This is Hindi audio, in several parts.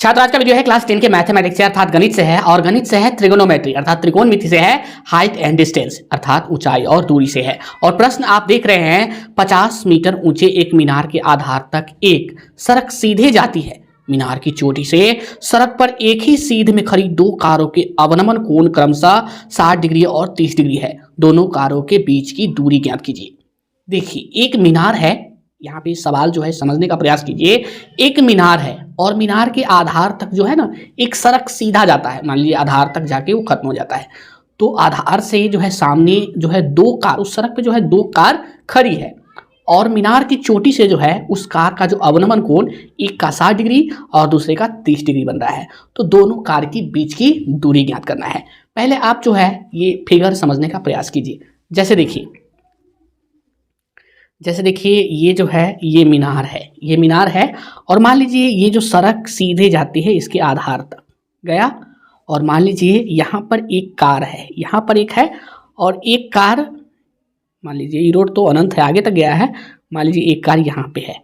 छात्र आज का वीडियो है क्लास 10 के मैथमेटिक्स से अर्थात गणित से है और गणित से है त्रिगोनोमेट्री अर्थात त्रिकोणमिति से है हाइट एंड डिस्टेंस अर्थात ऊंचाई और दूरी से है। और प्रश्न आप देख रहे हैं 50 मीटर ऊंचे एक मीनार के आधार तक एक सड़क सीधे जाती है। मीनार की चोटी से सड़क पर एक ही सीध में खड़ी दो कारों के अवनमन कोण क्रमशः 60 डिग्री और 30 डिग्री है। दोनों कारों के बीच की दूरी ज्ञात कीजिए। देखिए एक मीनार है, यहाँ पे सवाल जो है समझने का प्रयास कीजिए। एक मीनार है और मीनार के आधार तक जो है ना एक सड़क सीधा जाता है। मान लीजिए आधार तक जाके वो खत्म हो जाता है, तो आधार से जो है सामने जो है दो कार, उस सड़क पे जो है दो कार खड़ी है और मीनार की चोटी से जो है उस कार का जो अवनमन कोण एक का 60 डिग्री और दूसरे का 30 डिग्री बन रहा है। तो दोनों कार के बीच की दूरी ज्ञात करना है। पहले आप जो है ये फिगर समझने का प्रयास कीजिए। जैसे देखिए ये जो है ये मीनार है और मान लीजिए ये जो सड़क सीधे जाती है इसके आधार तक गया और मान लीजिए यहाँ पर एक कार है, यहाँ पर एक है और एक कार, मान लीजिए ये रोड तो अनंत है आगे तक गया है, मान लीजिए एक कार यहाँ पे है।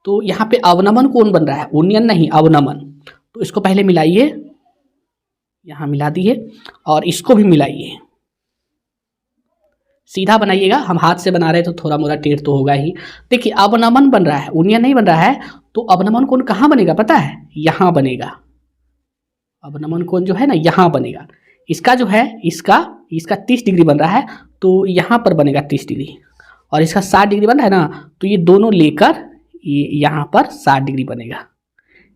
तो यहाँ पे अवनमन कौन बन रहा है, उन्नयन नहीं अवनमन। तो इसको पहले मिलाइए, यहाँ मिला दिए और इसको भी मिलाइए, सीधा बनाइएगा। हम हाथ से बना रहे हैं तो थोड़ा मोड़ा टेढ़ तो होगा ही। देखिए अवनमन बन रहा है, उन्नयन नहीं बन रहा है। तो अवनमन कोण कहाँ बनेगा पता है, यहाँ बनेगा। अवनमन कोण जो है ना यहाँ बनेगा। इसका जो है इसका 30 डिग्री बन रहा है तो यहाँ पर बनेगा 30 डिग्री और इसका 60 डिग्री बन रहा है ना, तो ये दोनों लेकर ये यहाँ पर 60 डिग्री बनेगा।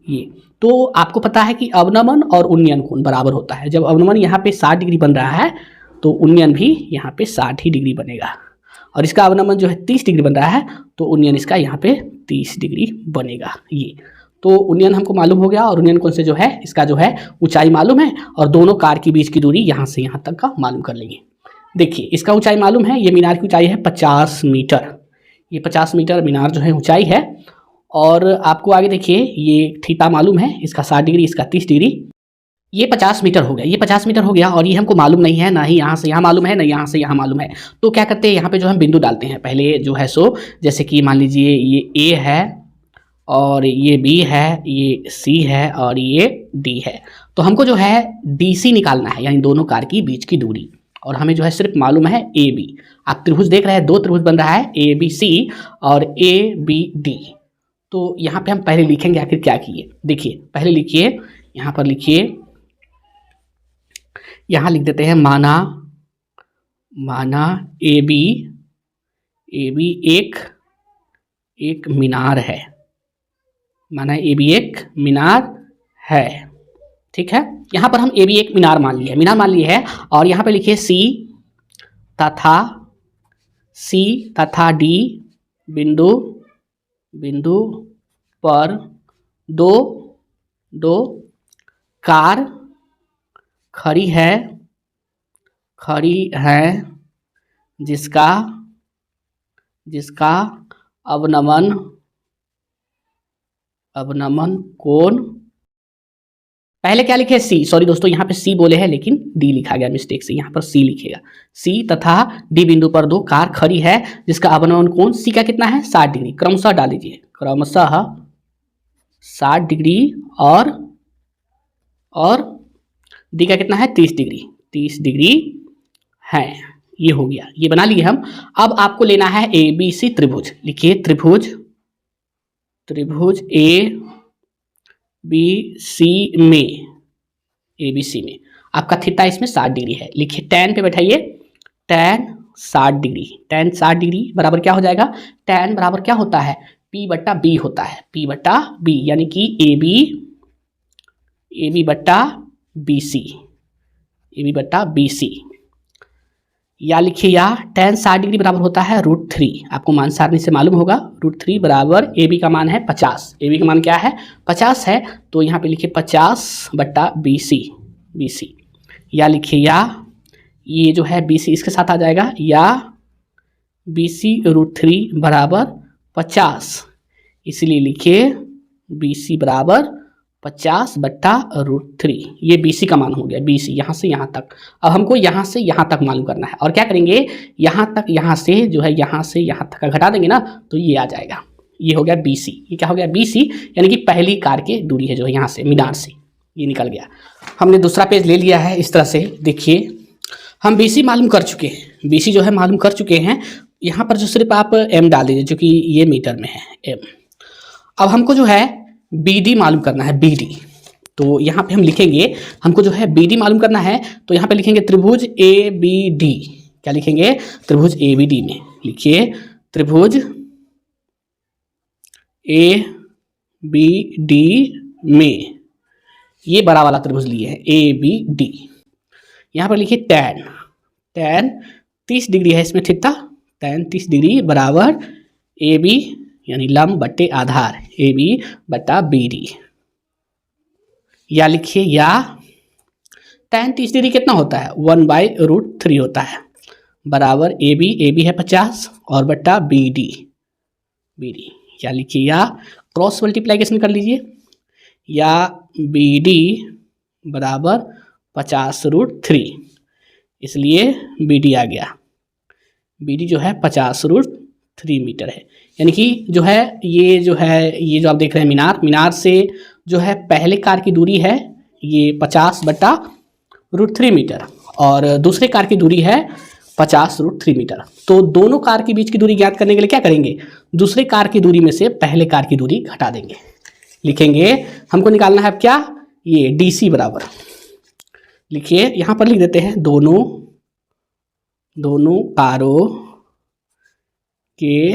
ये तो आपको पता है कि अवनमन और उन्नयन कोण बराबर होता है। जब अवनमन यहाँ पे 60 डिग्री बन रहा है तो उन्नयन भी यहाँ पे 60 ही डिग्री बनेगा और इसका अवनमन जो है 30 डिग्री बन रहा है तो उन्नयन इसका यहाँ पे 30 डिग्री बनेगा। ये तो उन्नयन हमको मालूम हो गया और उन्नयन कोण से जो है इसका जो है ऊंचाई मालूम है और दोनों कार के बीच की दूरी यहाँ से यहाँ तक का मालूम कर लेंगे। देखिए इसका ऊंचाई मालूम है, ये मीनार की ऊंचाई है 50 मीटर। ये 50 मीटर मीनार जो है ऊंचाई है और आपको आगे देखिए ये थीटा मालूम है, इसका 60 डिग्री इसका 30 डिग्री। ये 50 मीटर हो गया, ये 50 मीटर हो गया और ये हमको मालूम नहीं है, ना ही यहाँ से यहाँ मालूम है, ना यहाँ से यहाँ मालूम है। तो क्या करते हैं यहाँ पे जो हम बिंदु डालते हैं पहले जो है सो, जैसे कि मान लीजिए ये ए है और ये बी है, ये सी है और ये डी है। तो हमको जो है डी सी निकालना है, यानी दोनों कार की बीच की दूरी। और हमें जो है सिर्फ मालूम है ए बी। आप त्रिभुज देख रहे हैं, दो त्रिभुज बन रहा है ए बी सी और ए बी डी। तो यहाँ पे हम पहले लिखेंगे आखिर क्या किए। देखिए पहले लिखिए, यहाँ पर लिखिए, यहाँ लिख देते हैं माना ए बी एक मीनार है, माना ए बी एक मीनार है। ठीक है, यहाँ पर हम ए बी एक मीनार मान लिए है और यहाँ पे लिखिए सी तथा डी बिंदु पर दो कार खड़ी है जिसका अवनमन कोण, पहले क्या लिखे सी, सॉरी दोस्तों यहाँ पे सी बोले हैं लेकिन डी लिखा गया मिस्टेक से, यहाँ पर सी लिखेगा। सी तथा डी बिंदु पर दो कार खड़ी है जिसका अवनमन कोण सी का कितना है 60 डिग्री। क्रमशः डाल दीजिए, क्रमशः 60 डिग्री और डी का कितना है 30 डिग्री है। ये हो गया, ये बना लिए हम। अब आपको लेना है ए बी सी त्रिभुज। लिखिए त्रिभुज ए बी सी में आपका थीटा इसमें 60 डिग्री है। लिखिए टैन पे बैठाइए, टैन 60 डिग्री बराबर क्या हो जाएगा, टैन बराबर क्या होता है P बट्टा B होता है, P बट्टा B, यानी कि ए बी बट्टा बी सी। या लिखिए या टैन 60 डिग्री बराबर होता है √3। आपको मान सारणी से मालूम होगा, √3 बराबर ए बी का मान है 50। ए बी का मान क्या है 50 है, तो यहाँ पे लिखिए 50 बट्टा बी सी। या लिखिए या ये जो है बी सी इसके साथ आ जाएगा, या बी सी √3 बराबर 50, इसलिए लिखिए बी सी बराबर 50 बट्टा √3। ये बी सी का मान हो गया, बी सी यहाँ से यहाँ तक। अब हमको यहाँ से यहाँ तक मालूम करना है और क्या करेंगे, यहाँ से जो है यहाँ से यहाँ तक का घटा देंगे ना तो ये आ जाएगा। ये हो गया BC, ये क्या हो गया BC, यानी कि पहली कार की दूरी है जो है यहाँ से मीनार से, ये निकल गया। हमने दूसरा पेज ले लिया है इस तरह से। देखिए हम BC मालूम कर चुके हैं, BC जो है मालूम कर चुके हैं। यहाँ पर जो सिर्फ आप m डाल दीजिए जो कि ये मीटर में है m। अब हमको जो है BD मालूम करना है, BD। तो यहाँ पे हम लिखेंगे, हमको जो है BD मालूम करना है, तो यहाँ पे लिखेंगे त्रिभुज ABD। क्या लिखेंगे? त्रिभुज ABD में लिखिए त्रिभुज ABD में, ये बड़ा वाला त्रिभुज लिए हैं ABD। यहाँ पर लिखिए tan 30 डिग्री है इसमें थीटा, tan 30 डिग्री बराबर AB यानी लंब बट्टे आधार AB बटा BD। या लिखिए या tan 30 डिग्री कितना होता है? 1/√3 होता है, बराबर AB है 50 और बट्टा BD। या लिखिए या क्रॉस मल्टीप्लाइकेशन कर लीजिए, या BD बराबर 50√3, इसलिए BD आ गया। BD जो है 50√3 मीटर है। यानी कि जो है ये जो आप देख रहे हैं मीनार से जो है पहले कार की दूरी है ये 50/√3 मीटर और दूसरे कार की दूरी है 50√3 मीटर। तो दोनों कार के बीच की दूरी ज्ञात करने के लिए क्या करेंगे? दूसरे कार की दूरी में से पहले कार की दूरी घटा देंगे। लिखेंगे हमको निकालना है अब क्या? ये DC बराबर, लिखिए यहाँ पर लिख देते हैं दोनों कारों के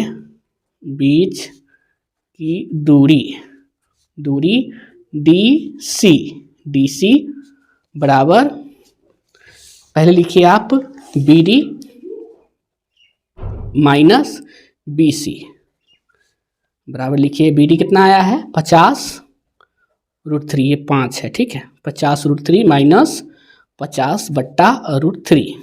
बीच की दूरी DC बराबर, पहले लिखिए आप BD माइनस BC बराबर, लिखिए BD कितना आया है? 50√3, ये 5 है, ठीक है। 50√3 माइनस 50/√3।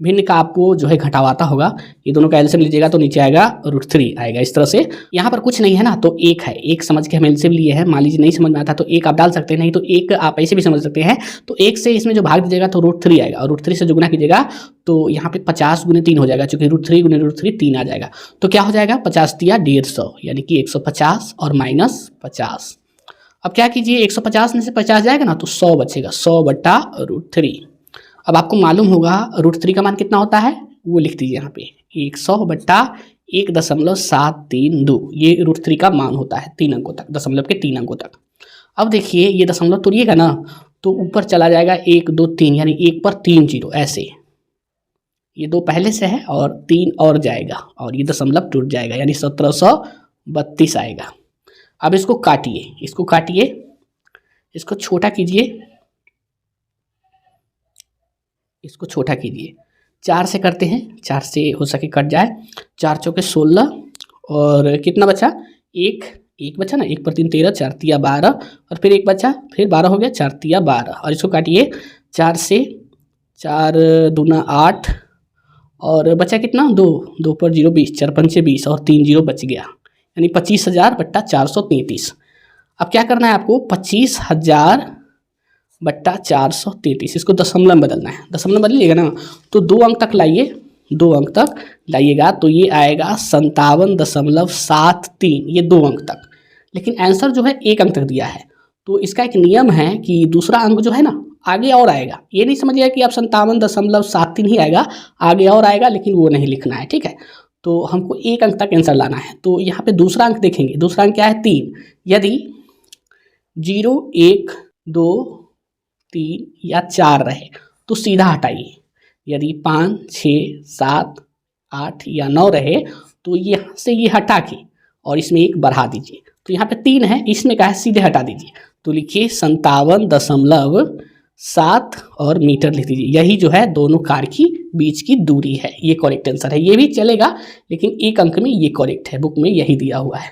भिन्न का आपको जो है घटावाता होगा, ये दोनों का एलसीएम लीजिएगा तो नीचे आएगा √3 आएगा इस तरह से। यहाँ पर कुछ नहीं है ना, तो 1 है, 1 समझ के हम एलसीएम लिए हैं। मान लीजिए नहीं समझ में आता तो 1 आप डाल सकते हैं, नहीं तो 1 आप ऐसे भी समझ सकते हैं। तो 1 से इसमें जो भाग दीजिएगा तो √3 आएगा और √3 से जो गुना कीजिएगा तो यहाँ पे 50 × 3 हो जाएगा, चूँकि √3 × √3 3 आ जाएगा। तो क्या हो जाएगा? 50 × 150 यानी कि 150 और माइनस 50। अब क्या कीजिए 150 में से 50 जाएगा ना तो 100 बचेगा, 100/√3। अब आपको मालूम होगा √3 का मान कितना होता है, वो लिख दीजिए यहाँ पे 100/1.732, ये √3 का मान होता है 3 अंकों तक, दशमलव के 3 अंकों तक। अब देखिए ये दशमलव तोड़िएगा ना तो ऊपर चला जाएगा 1 2 3 यानी 1 पर 3 जीरो, ऐसे ये 2 पहले से है और 3 और जाएगा और ये दशमलव टूट जाएगा यानी 1732 आएगा। अब इसको काटिए, इसको छोटा कीजिए, 4 से करते हैं, 4 से हो सके कट जाए, 4 चौके 16 और कितना बचा? 1 बचा ना, 1 पर 3 13, 4 तिया 12 और फिर 1 बचा, फिर 12 हो गया, 4 तिया 12 और इसको काटिए 4 से, 4 दूना 8 और बचा कितना? 2 पर 0 20, 4 पंचे 20 और 3 जीरो बच गया यानी 25,000/433। अब क्या करना है आपको? 25,000/433, इसको दशमलव में बदलना है। दशमलव बदलिएगा ना तो 2 अंक तक लाइएगा तो ये आएगा 57.73, ये 2 अंक तक। लेकिन आंसर जो है 1 अंक तक दिया है, तो इसका एक नियम है कि दूसरा अंक जो है ना आगे और आएगा। ये नहीं समझिएगा कि आप 57.73 ही आएगा, आगे और आएगा, लेकिन वो नहीं लिखना है, ठीक है। तो हमको 1 अंक तक आंसर लाना है। तो यहाँ पे दूसरा अंक देखेंगे, दूसरा अंक क्या है? 3। यदि 0 1 2 3 या 4 रहे तो सीधा हटाइए। यदि 5 6 7 8 या 9 रहे तो यहाँ से ये हटा के और इसमें 1 बढ़ा दीजिए। तो यहाँ पे 3 है, इसमें क्या है? सीधे हटा दीजिए। तो लिखिए 57.7 और मीटर लिख दीजिए। यही जो है दोनों कार की बीच की दूरी है, ये करेक्ट आंसर है। ये भी चलेगा लेकिन 1 अंक में ये करेक्ट है, बुक में यही दिया हुआ है।